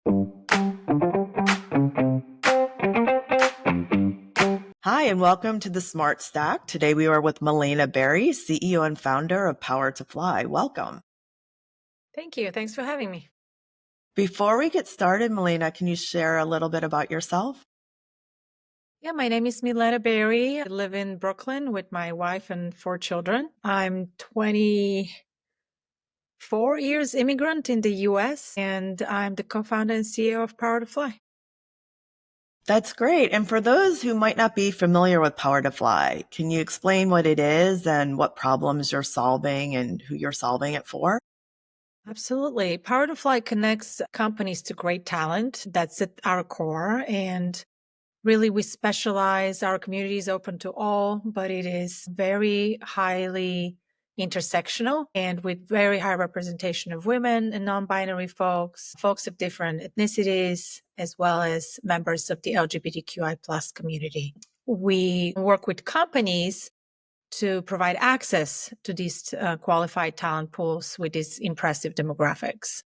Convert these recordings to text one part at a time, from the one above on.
Hi, and welcome to the Smart Stack. Today we are with Milena Berry, CEO and founder of PowerToFly. Welcome. Thank you. Thanks for having me. Before we get started, Milena, can you share a little bit about yourself? Yeah, my name is Milena Berry. I live in Brooklyn with my wife and 4 children. I'm 24 years immigrant in the US, and I'm the co-founder and CEO of PowerToFly. That's great. And for those who might not be familiar with PowerToFly, can you explain what it is and what problems you're solving and who you're solving it for? Absolutely. PowerToFly connects companies to great talent. That's at our core. And really, we specialize, our community is open to all, but it is very highly intersectional and with very high representation of women and non-binary folks, folks of different ethnicities, as well as members of the LGBTQI plus community. We work with companies to provide access to these qualified talent pools with these impressive demographics.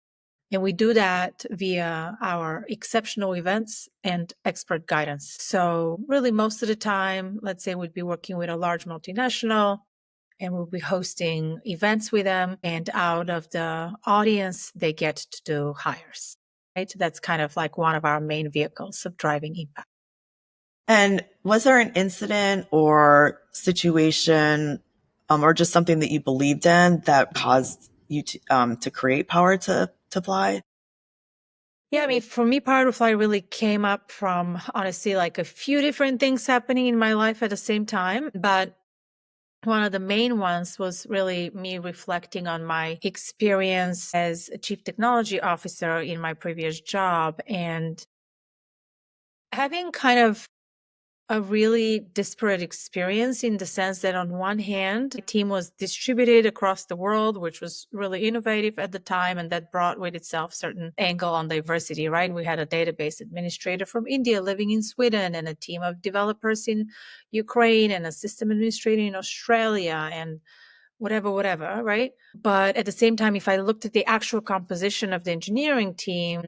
And we do that via our exceptional events and expert guidance. So really most of the time, let's say we'd be working with a large multinational and we'll be hosting events with them. And out of the audience, they get to do hires, right? That's kind of like one of our main vehicles of driving impact. And was there an incident or situation or just something that you believed in that caused you to create to Fly? Yeah, I mean, for me, PowerToFly really came up from honestly like a few different things happening in my life at the same time. But one of the main ones was really me reflecting on my experience as a chief technology officer in my previous job and having kind of a really disparate experience in the sense that on one hand, the team was distributed across the world, which was really innovative at the time. And that brought with itself certain angle on diversity, right? We had a database administrator from India living in Sweden and a team of developers in Ukraine and a system administrator in Australia and whatever, right? But at the same time, if I looked at the actual composition of the engineering team,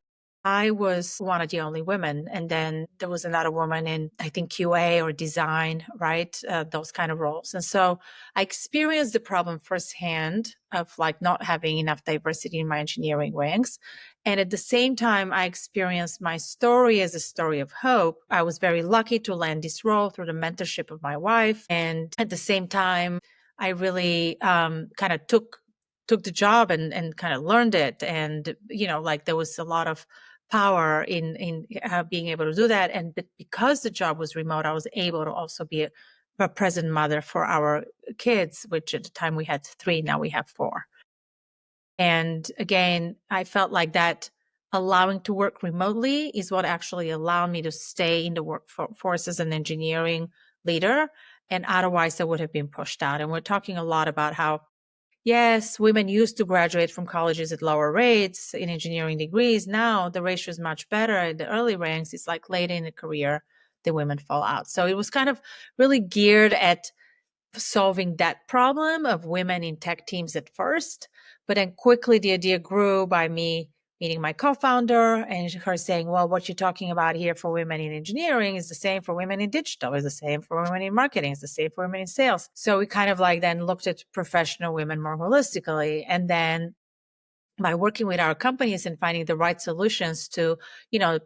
I was one of the only women. And then there was another woman in, I think, QA or design, right? Those kind of roles. And so I experienced the problem firsthand of like not having enough diversity in my engineering ranks. And at the same time, I experienced my story as a story of hope. I was very lucky to land this role through the mentorship of my wife. And at the same time, I really kind of took the job and kind of learned it. And, like there was a lot of power in being able to do that. And because the job was remote, I was able to also be a present mother for our kids, which at the time we had 3, now we have 4. And again, I felt like that allowing to work remotely is what actually allowed me to stay in the workforce as an engineering leader. And otherwise, I would have been pushed out. And we're talking a lot about how, yes, women used to graduate from colleges at lower rates in engineering degrees. Now the ratio is much better. In the early ranks, it's like later in the career, the women fall out. So it was kind of really geared at solving that problem of women in tech teams at first. But then quickly the idea grew by me meeting my co-founder and her saying, well, what you're talking about here for women in engineering is the same for women in digital, is the same for women in marketing, is the same for women in sales. So we kind of like then looked at professional women more holistically. And then by working with our companies and finding the right solutions to,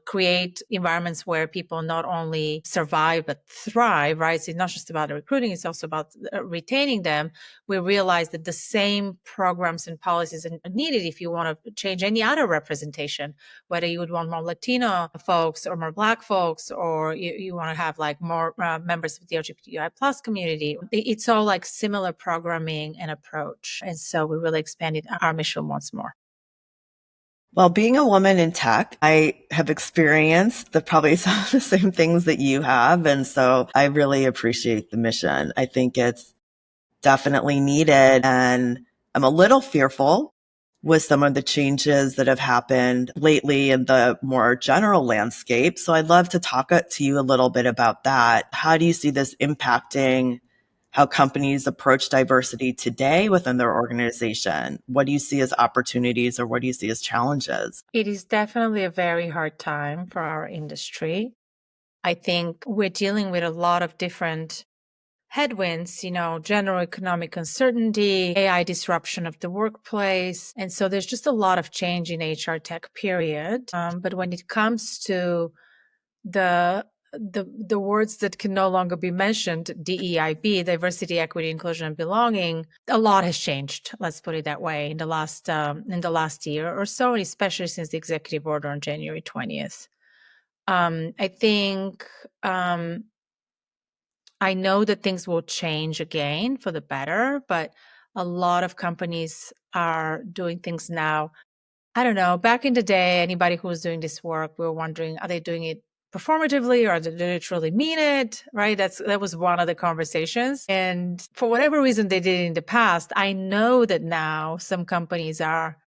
create environments where people not only survive, but thrive, right? So it's not just about the recruiting, it's also about retaining them. We realized that the same programs and policies are needed if you want to change any other representation, whether you would want more Latino folks or more Black folks, or you want to have like more members of the LGBTQI plus community. It's all like similar programming and approach. And so we really expanded our mission once more. Well, being a woman in tech, I have experienced probably some of the same things that you have. And so I really appreciate the mission. I think it's definitely needed. And I'm a little fearful with some of the changes that have happened lately in the more general landscape. So I'd love to talk to you a little bit about that. How do you see this impacting how companies approach diversity today within their organization? What do you see as opportunities or what do you see as challenges? It is definitely a very hard time for our industry. I think we're dealing with a lot of different headwinds, general economic uncertainty, AI disruption of the workplace. And so there's just a lot of change in HR tech, period. But when it comes to the the words that can no longer be mentioned, DEIB, diversity, equity, inclusion, and belonging, a lot has changed. Let's put it that way in the last year or so, and especially since the executive order on January 20th. I think I know that things will change again for the better, but a lot of companies are doing things now. I don't know. Back in the day, anybody who was doing this work, we were wondering, are they doing it performatively or do they truly mean it? Right? That was one of the conversations. And for whatever reason they did in the past, I know that now some companies are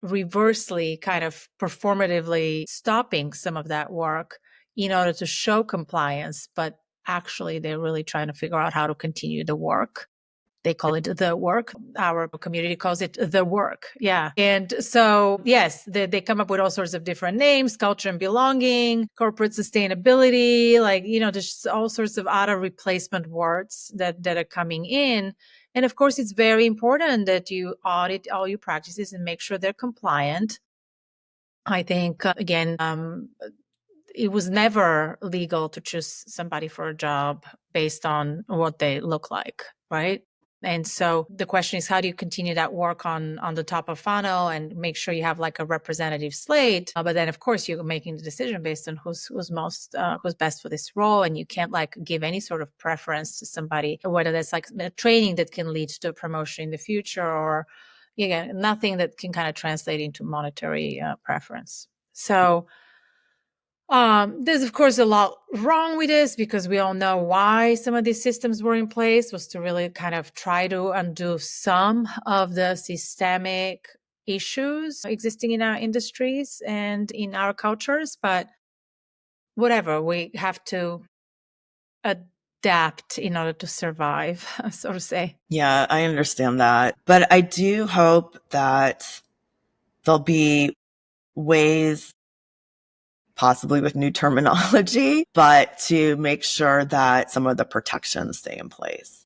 reversely kind of performatively stopping some of that work in order to show compliance, but actually they're really trying to figure out how to continue the work. They call it the work. Our community calls it the work. Yeah. And so, yes, they come up with all sorts of different names, culture and belonging, corporate sustainability, there's all sorts of other replacement words that are coming in. And of course, it's very important that you audit all your practices and make sure they're compliant. I think, again, it was never legal to choose somebody for a job based on what they look like, right? And so the question is, how do you continue that work on the top of funnel and make sure you have like a representative slate? But then, of course, you're making the decision based on who's best for this role, and you can't like give any sort of preference to somebody, whether that's like a training that can lead to a promotion in the future, or nothing that can kind of translate into monetary preference. So there's of course a lot wrong with this because we all know why some of these systems were in place, was to really kind of try to undo some of the systemic issues existing in our industries and in our cultures. But whatever, we have to adapt in order to survive, so to say. Yeah, I understand that. But I do hope that there'll be ways, possibly with new terminology, but to make sure that some of the protections stay in place.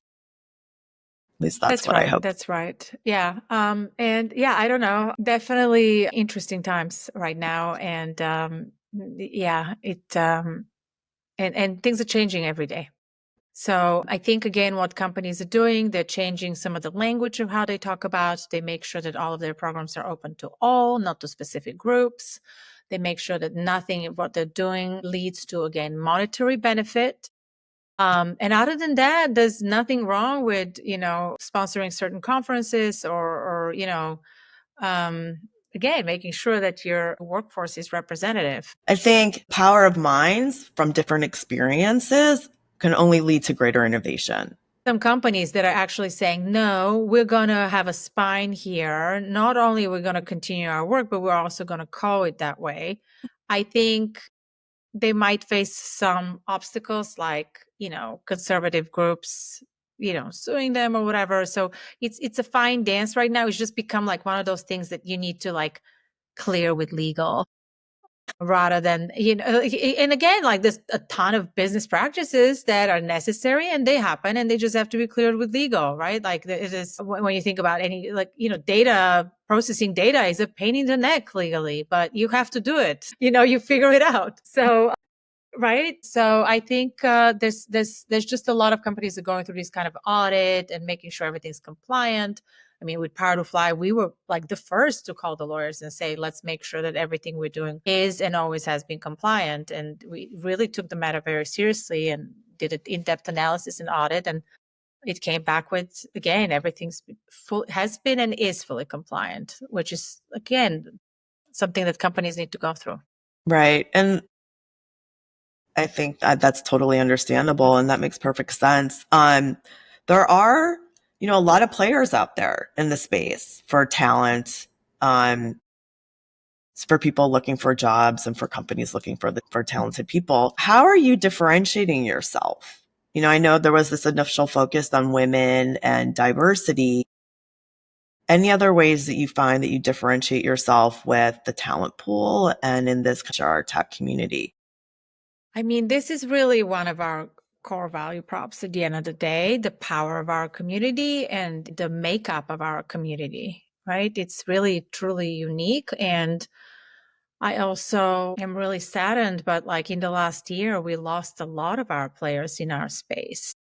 At least that's That's what I right. hope. That's right. Yeah. And yeah, I don't know. Definitely interesting times right now. And yeah, and things are changing every day. So I think again, what companies are doing, they're changing some of the language of how they talk about. They make sure that all of their programs are open to all, not to specific groups. They make sure that nothing of what they're doing leads to, again, monetary benefit. And other than that, there's nothing wrong with, sponsoring certain conferences or again, making sure that your workforce is representative. I think power of minds from different experiences can only lead to greater innovation. Some companies that are actually saying, no, we're going to have a spine here. Not only are we going to continue our work, but we're also going to call it that way. I think they might face some obstacles like, conservative groups, suing them or whatever. So it's a fine dance right now. It's just become like one of those things that you need to like clear with legal rather than, and again, like there's a ton of business practices that are necessary and they happen and they just have to be cleared with legal, right? Like it is when you think about any, like, data processing data is a pain in the neck legally, but you have to do it, you figure it out. So right. So I think there's just a lot of companies that are going through this kind of audit and making sure everything's compliant. I mean, with PowerToFly, we were like the first to call the lawyers and say, let's make sure that everything we're doing is and always has been compliant. And we really took the matter very seriously and did an in-depth analysis and audit. And it came back with, again, everything's has been and is fully compliant, which is, again, something that companies need to go through. Right. And I think that's totally understandable and that makes perfect sense. There are, a lot of players out there in the space for talent, for people looking for jobs and for companies looking for talented people. How are you differentiating yourself I know there was this initial focus on women and diversity. Any other ways that you find that you differentiate yourself with the talent pool and in this HR tech community? I mean, this is really one of our core value props at the end of the day, the power of our community and the makeup of our community, right? It's really truly unique. And I also am really saddened, but like in the last year, we lost a lot of our players in our space.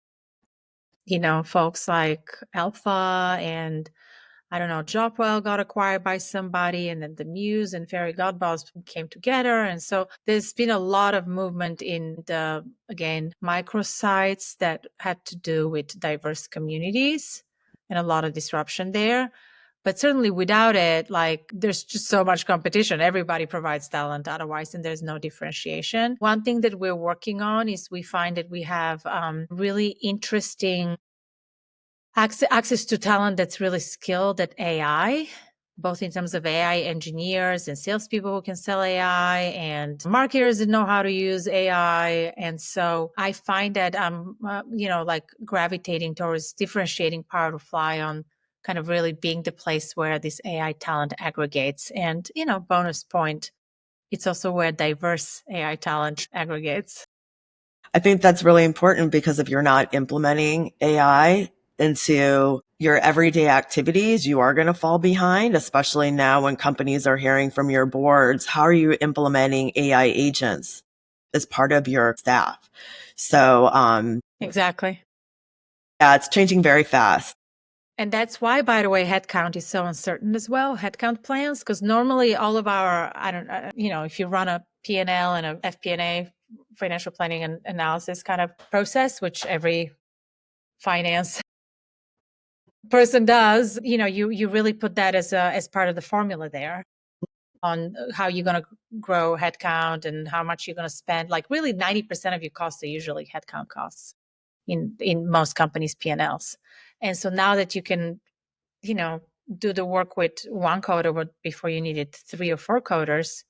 Folks like Alpha and I don't know, Jopwell got acquired by somebody, and then the Muse and Fairy Godboss came together. And so there's been a lot of movement in the, again, microsites that had to do with diverse communities and a lot of disruption there. But certainly without it, like there's just so much competition. Everybody provides talent otherwise, and there's no differentiation. One thing that we're working on is we find that we have really interesting access to talent that's really skilled at AI, both in terms of AI engineers and salespeople who can sell AI and marketers that know how to use AI. And so I find that I'm, like gravitating towards differentiating PowerToFly on kind of really being the place where this AI talent aggregates. And, bonus point, it's also where diverse AI talent aggregates. I think that's really important because if you're not implementing AI into your everyday activities, you are going to fall behind, especially now when companies are hearing from your boards. How are you implementing AI agents as part of your staff? So, Exactly. yeah, it's changing very fast. And that's why, by the way, headcount is so uncertain as well, headcount plans, because normally all of our, I don't, if you run a P&L and a FP&A, financial planning and analysis kind of process, which every finance person does, you really put that as part of the formula there on how you're going to grow headcount and how much you're going to spend. Like really 90% of your costs are usually headcount costs in most companies' P&Ls. And so now that you can do the work with one coder before you needed 3 or 4 coders,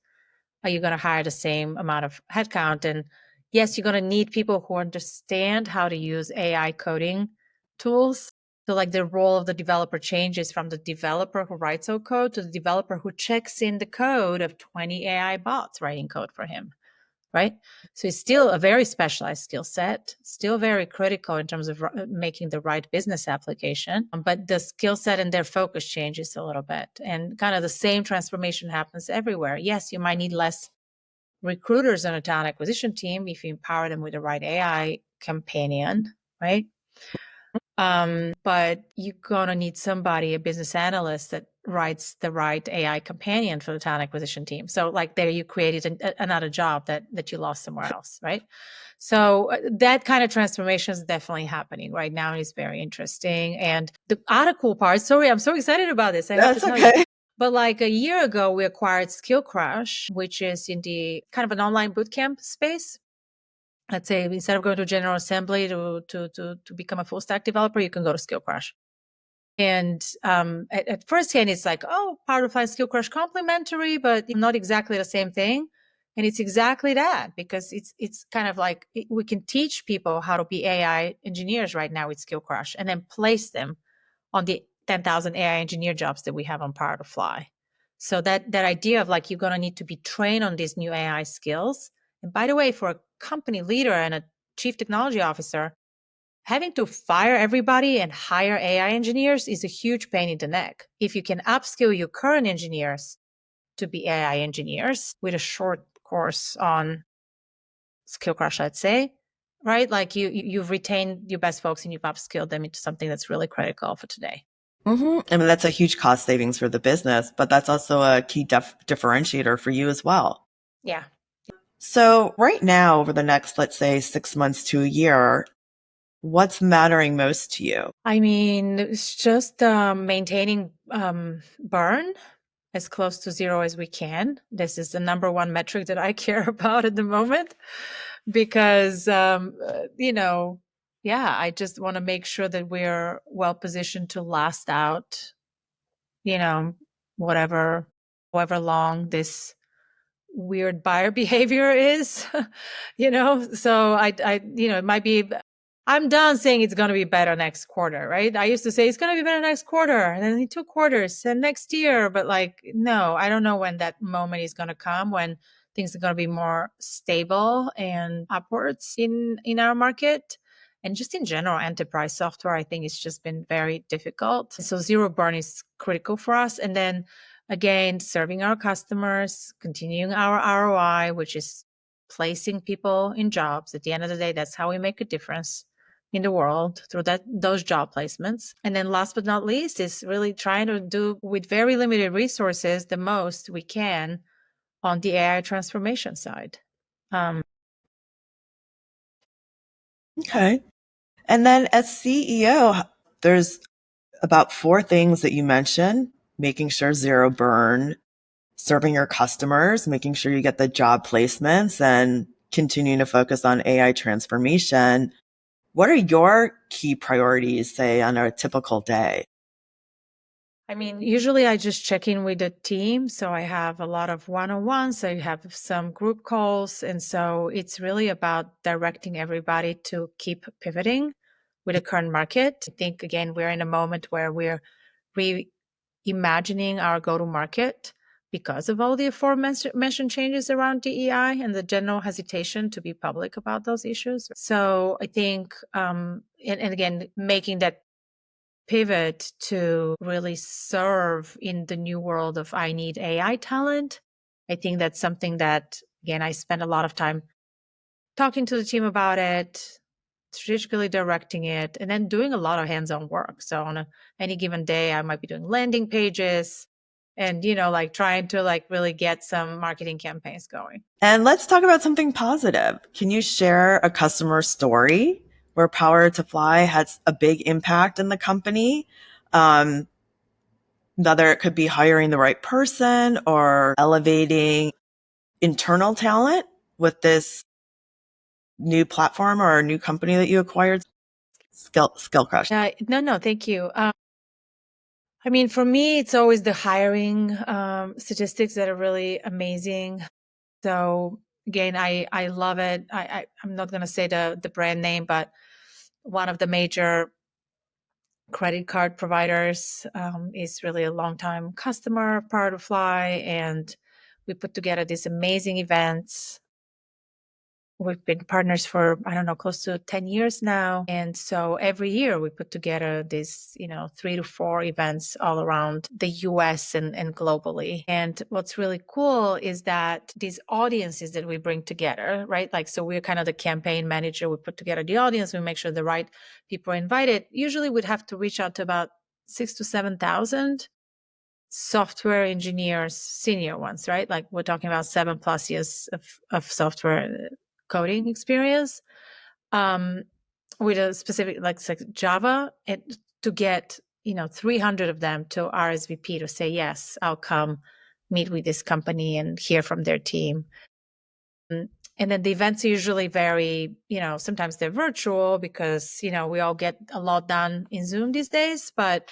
are you going to hire the same amount of headcount? And yes, you're going to need people who understand how to use AI coding tools. So like the role of the developer changes from the developer who writes our code to the developer who checks in the code of 20 AI bots writing code for him, right? So it's still a very specialized skill set, still very critical in terms of making the right business application. But the skill set and their focus changes a little bit. And kind of the same transformation happens everywhere. Yes, you might need less recruiters on a talent acquisition team if you empower them with the right AI companion, right? But you're going to need somebody, a business analyst that writes the right AI companion for the talent acquisition team. So like there you created another job that you lost somewhere else, right? So that kind of transformation is definitely happening right now. It's very interesting. And the other cool part, sorry, I'm so excited about this. I have to That's tell you. okay. But like a year ago, we acquired Skill Crush, which is in the kind of an online bootcamp space. Let's say instead of going to General Assembly to become a full stack developer, you can go to Skill Crush. And at first hand, it's like, oh, PowerToFly Skill Crush complementary, but not exactly the same thing. And it's exactly that because it's kind of like we can teach people how to be AI engineers right now with Skill Crush and then place them on the 10,000 AI engineer jobs that we have on PowerToFly. So that idea of like you're going to need to be trained on these new AI skills. And by the way, for a company leader and a chief technology officer, having to fire everybody and hire AI engineers is a huge pain in the neck. If you can upskill your current engineers to be AI engineers with a short course on Skill Crush, I'd say, right? Like you've retained your best folks and you've upskilled them into something that's really critical for today. I mean, that's a huge cost savings for the business, but that's also a key differentiator for you as well. Yeah. So right now, over the next, let's say 6 months to a year, what's mattering most to you? I mean, it's just maintaining burn as close to zero as we can. This is the number one metric that I care about at the moment because, yeah, I just want to make sure that we're well positioned to last out, you know, whatever, however long this weird buyer behavior is, So it might be I'm done saying it's going to be better next quarter, right? I used to say it's going to be better next quarter, and then in 2 quarters, and next year. But like, no, I don't know when that moment is going to come when things are going to be more stable and upwards in our market. And just in general, enterprise software, I think it's just been very difficult. So zero burn is critical for us. And then again, serving our customers, continuing our ROI, which is placing people in jobs. At the end of the day, that's how we make a difference in the world through those job placements. And then last but not least is really trying to do with very limited resources the most we can on the AI transformation side. Okay. And then as CEO, there's about four things that you mentioned: making sure zero burn, serving your customers, making sure you get the job placements, and continuing to focus on AI transformation. What are your key priorities, say, on a typical day? I mean, usually I just check in with the team. So I have a lot of one-on-ones. I have some group calls. And so it's really about directing everybody to keep pivoting with the current market. I think, again, we're in a moment where we're reimagining our go-to-market because of all the aforementioned changes around DEI and the general hesitation to be public about those issues. So I think, and again, making that pivot to really serve in the new world of I need AI talent. I think that's something that, again, I spend a lot of time talking to the team about it, strategically directing it, and then doing a lot of hands-on work. So on any given day, I might be doing landing pages and, like trying to like really get some marketing campaigns going. And let's talk about something positive. Can you share a customer story where PowerToFly has a big impact in the company? Whether it could be hiring the right person or elevating internal talent with this new platform or a new company that you acquired? Skill Crush. No, thank you. I mean, for me, it's always the hiring statistics that are really amazing. So again, I love it. I'm not going to say the brand name, but one of the major credit card providers is really a longtime customer of PowerToFly, and we put together these amazing events. We've been partners for, I don't know, close to 10 years now. And so every year we put together these, 3 to 4 events all around the US and globally. And what's really cool is that these audiences that we bring together, right? Like, so we're kind of the campaign manager. We put together the audience, we make sure the right people are invited. Usually we'd have to reach out to about 6,000 to 7,000 software engineers, senior ones, right? Like we're talking about 7+ years of software coding experience with a specific like Java, and to get 300 of them to RSVP to say yes, I'll come meet with this company and hear from their team. And then the events are usually very, sometimes they're virtual because we all get a lot done in Zoom these days, but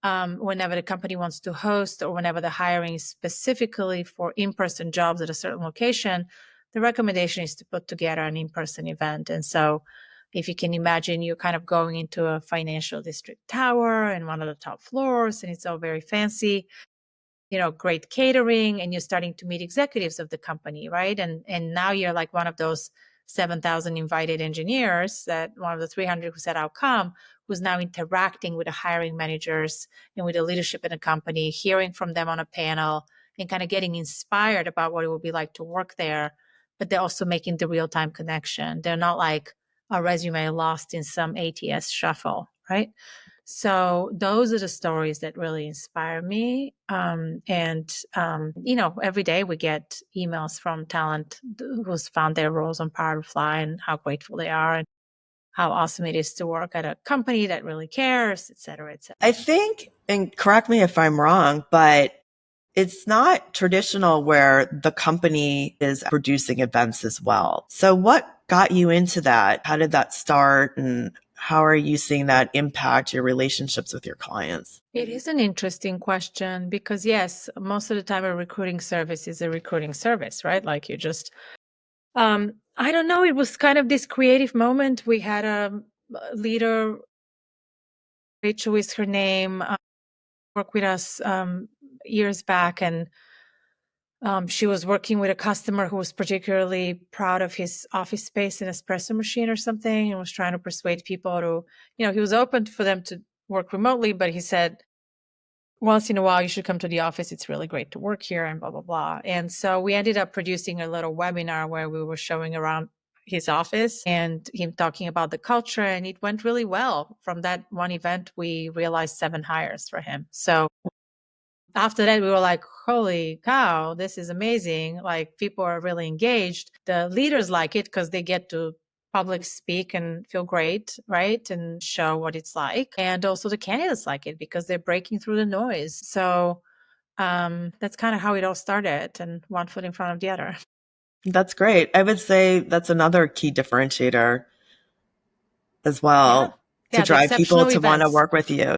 whenever the company wants to host or whenever the hiring is specifically for in-person jobs at a certain location, the recommendation is to put together an in-person event. And so if you can imagine, you're kind of going into a financial district tower and one of the top floors, and it's all very fancy, great catering, and you're starting to meet executives of the company, right? And now you're like one of those 7,000 invited engineers, that one of the 300 who said I'll come, who's now interacting with the hiring managers and with the leadership in the company, hearing from them on a panel and kind of getting inspired about what it would be like to work there. But they're also making the real-time connection. They're not like a resume lost in some ATS shuffle, right? So those are the stories that really inspire me. Every day we get emails from talent who's found their roles on PowerToFly and how grateful they are and how awesome it is to work at a company that really cares, et cetera, et cetera. I think, and correct me if I'm wrong, but it's not traditional where the company is producing events as well. So what got you into that? How did that start? And how are you seeing that impact your relationships with your clients? It is an interesting question because, yes, most of the time a recruiting service is a recruiting service, right? Like you just, I don't know, it was kind of this creative moment. We had leader, Rachel is her name, worked with us years back, and she was working with a customer who was particularly proud of his office space and espresso machine or something, and was trying to persuade people to, he was open for them to work remotely, but he said, once in a while, you should come to the office. It's really great to work here and blah, blah, blah. And so we ended up producing a little webinar where we were showing around his office and him talking about the culture. And it went really well. From that one event, we realized 7 hires for him. So after that, we were like, holy cow, this is amazing. Like, people are really engaged. The leaders like it because they get to public speak and feel great, right? And show what it's like. And also the candidates like it because they're breaking through the noise. So that's kind of how it all started, and one foot in front of the other. That's great. I would say that's another key differentiator as Yeah. well to Yeah. The drive people exceptional to want to events. work with you.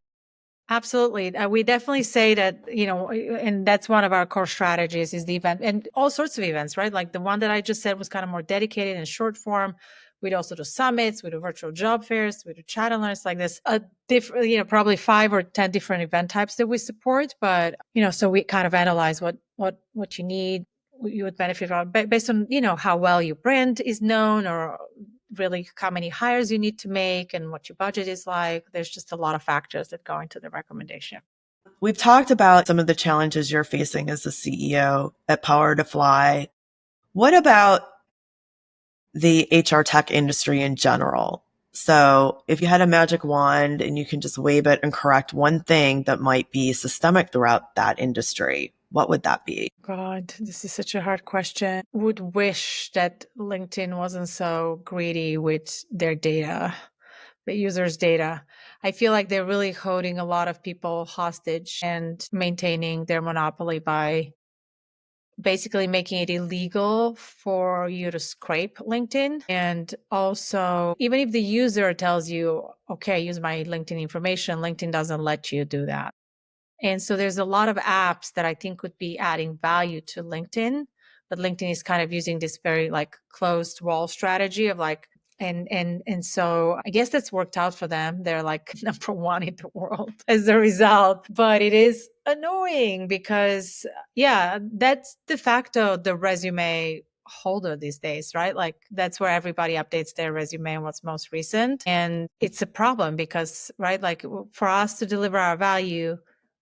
Absolutely. We definitely say that, and that's one of our core strategies is the event, and all sorts of events, right? Like the one that I just said was kind of more dedicated and short form. We'd also do summits, we do virtual job fairs, we do chat and learns like this, a different, probably 5 or 10 different event types that we support. But, so we kind of analyze what you need, what you would benefit from based on, how well your brand is known, or really how many hires you need to make and what your budget is like. There's just a lot of factors that go into the recommendation. We've talked about some of the challenges you're facing as the CEO at PowerToFly. What about the HR tech industry in general? So if you had a magic wand and you can just wave it and correct one thing that might be systemic throughout that industry, what would that be? God, this is such a hard question. Would wish that LinkedIn wasn't so greedy with their data, the users' data. I feel like they're really holding a lot of people hostage and maintaining their monopoly by basically making it illegal for you to scrape LinkedIn. And also, even if the user tells you, okay, use my LinkedIn information, LinkedIn doesn't let you do that. And so there's a lot of apps that I think would be adding value to LinkedIn, but LinkedIn is kind of using this very like closed wall strategy of like, and so I guess that's worked out for them. They're like number 1 in the world as a result. But it is annoying because yeah, that's de facto the resume holder these days, right? Like that's where everybody updates their resume and what's most recent. And it's a problem because, right, like for us to deliver our value,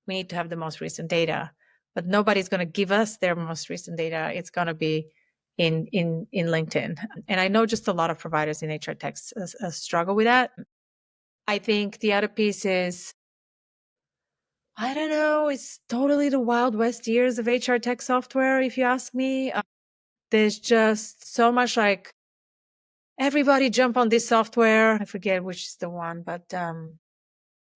we need to have the most recent data, but nobody's going to give us their most recent data. It's going to be in LinkedIn. And I know just a lot of providers in HR tech struggle with that. I think the other piece is, I don't know, it's totally the Wild West years of HR tech software, if you ask me. There's just so much like everybody jump on this software. I forget which is the one, but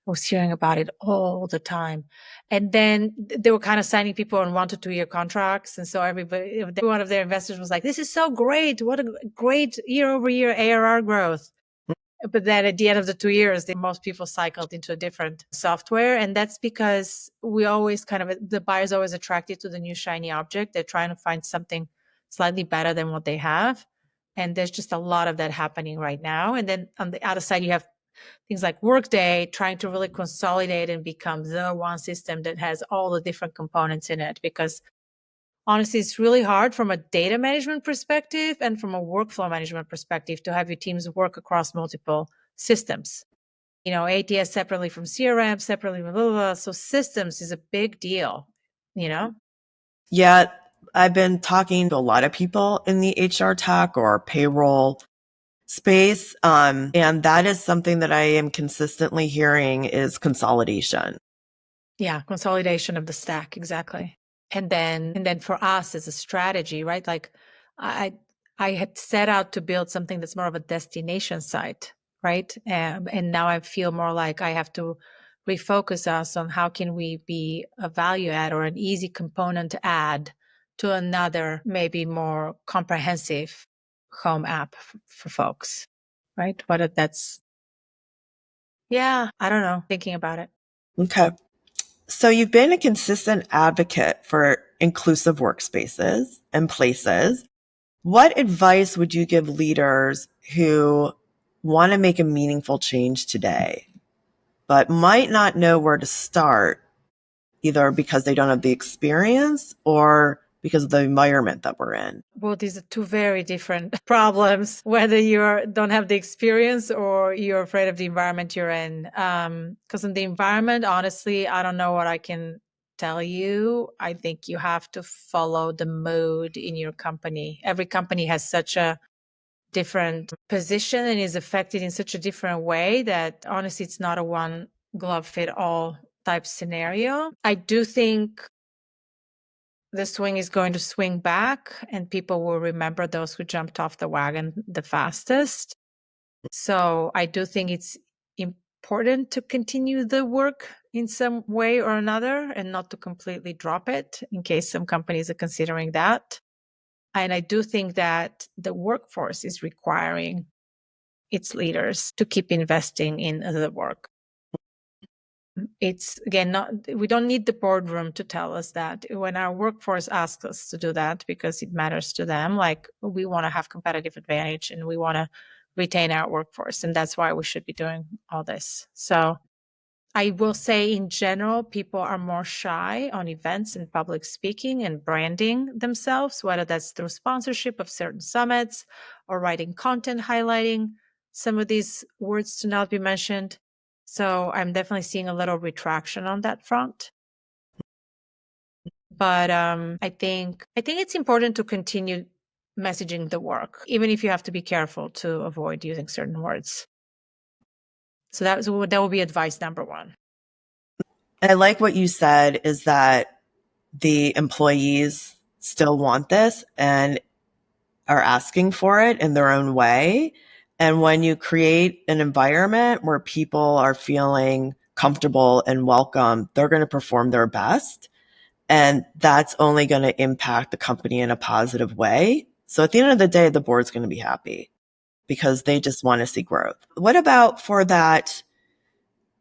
was hearing about it all the time. And then they were kind of signing people on 1 to 2 year contracts. And so everybody, one of their investors was like, this is so great. What a great year over year ARR growth. But then at the end of the 2 years, most people cycled into a different software. And that's because we always kind of, the buyer's always attracted to the new shiny object. They're trying to find something slightly better than what they have. And there's just a lot of that happening right now. And then on the other side, you have things like Workday trying to really consolidate and become the one system that has all the different components in it. Because honestly, it's really hard from a data management perspective and from a workflow management perspective to have your teams work across multiple systems. ATS separately from CRM, separately from blah, blah, blah. So systems is a big deal, you know? Yeah, I've been talking to a lot of people in the HR tech or payroll space. And that is something that I am consistently hearing is consolidation. Yeah, consolidation of the stack, exactly. And then for us as a strategy, right? Like I I had set out to build something that's more of a destination site, right? And now I feel more like I have to refocus us on how can we be a value add or an easy component to add to another, maybe more comprehensive home app for folks, right? Whether that's, yeah, I don't know, thinking about it. Okay. So you've been a consistent advocate for inclusive workspaces and places. What advice would you give leaders who want to make a meaningful change today, but might not know where to start, either because they don't have the experience or because of the environment that we're in. Well, these are two very different problems, whether you don't have the experience or you're afraid of the environment you're in. Because in the environment, honestly, I don't know what I can tell you. I think you have to follow the mood in your company. Every company has such a different position and is affected in such a different way that honestly, it's not a one glove fit all type scenario. I do think the swing is going to swing back and people will remember those who jumped off the wagon the fastest. So I do think it's important to continue the work in some way or another and not to completely drop it in case some companies are considering that. And I do think that the workforce is requiring its leaders to keep investing in the work. It's again not, we don't need the boardroom to tell us that. When our workforce asks us to do that because it matters to them, like we want to have competitive advantage and we want to retain our workforce, and that's why we should be doing all this. So I will say in general, people are more shy on events and public speaking and branding themselves, whether that's through sponsorship of certain summits or writing content highlighting some of these words to not be mentioned. So I'm definitely seeing a little retraction on that front. But I think it's important to continue messaging the work, even if you have to be careful to avoid using certain words. So that will be advice number one. I like what you said is that the employees still want this and are asking for it in their own way. And when you create an environment where people are feeling comfortable and welcome, they're going to perform their best. And that's only going to impact the company in a positive way. So at the end of the day, the board's going to be happy because they just want to see growth. What about for that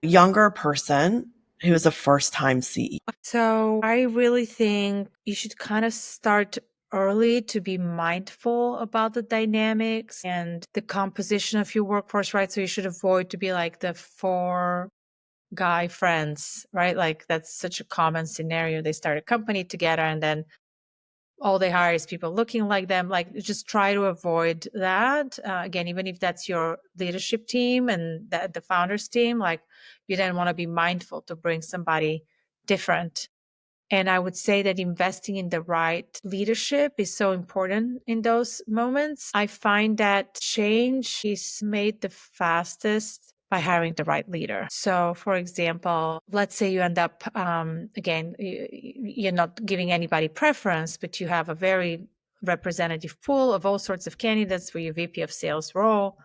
younger person who is a first time CEO? So I really think you should kind of start early to be mindful about the dynamics and the composition of your workforce, right? So you should avoid to be like the four guy friends, right? Like that's such a common scenario. They start a company together and then all they hire is people looking like them. Like just try to avoid that. Again, even if that's your leadership team and the founders team, like you then want to be mindful to bring somebody different. And I would say that investing in the right leadership is so important in those moments. I find that change is made the fastest by hiring the right leader. So, for example, let's say you end up, again, you're not giving anybody preference, but you have a very representative pool of all sorts of candidates for your VP of sales role.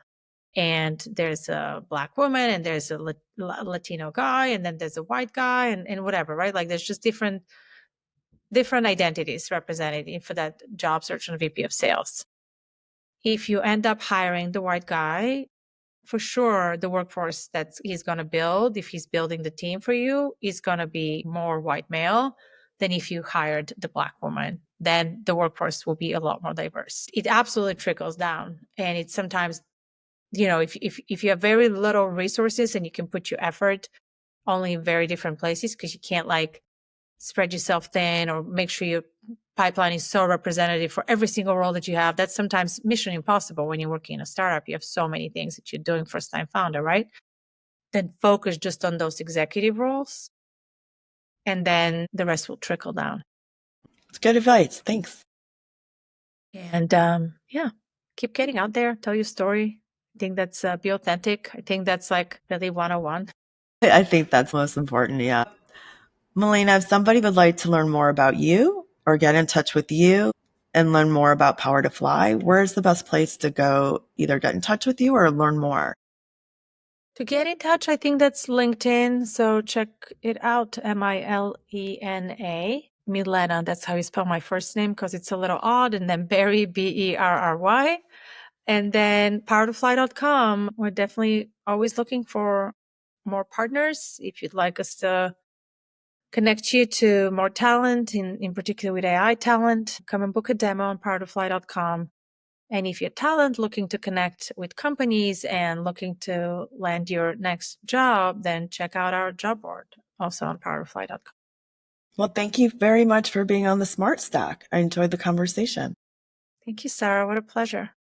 And there's a Black woman and there's a Latino guy and then there's a white guy and whatever, right? Like there's just different identities represented for that job search on VP of sales. If you end up hiring the white guy, for sure, the workforce that he's going to build, if he's building the team for you, is going to be more white male than if you hired the Black woman. Then the workforce will be a lot more diverse. It absolutely trickles down. And it's sometimes, if you have very little resources and you can put your effort only in very different places because you can't like spread yourself thin or make sure your pipeline is so representative for every single role that you have. That's sometimes mission impossible when you're working in a startup. You have so many things that you're doing first time founder, right? Then focus just on those executive roles and then the rest will trickle down. It's good advice. Thanks. And yeah, keep getting out there, tell your story. I think that's be authentic. I think that's like really 101. I think that's most important. Yeah. Milena, if somebody would like to learn more about you or get in touch with you and learn more about Power to Fly, where's the best place to go either get in touch with you or learn more? To get in touch, I think that's LinkedIn. So check it out. Milena. Milena, that's how you spell my first name because it's a little odd. And then Berry, Berry. And then PowerToFly.com. We're definitely always looking for more partners. If you'd like us to connect you to more talent, in particular with AI talent, come and book a demo on PowerToFly.com. And if you're talent looking to connect with companies and looking to land your next job, then check out our job board, also on PowerToFly.com. Well, thank you very much for being on the Smart Stack. I enjoyed the conversation. Thank you, Sarah. What a pleasure.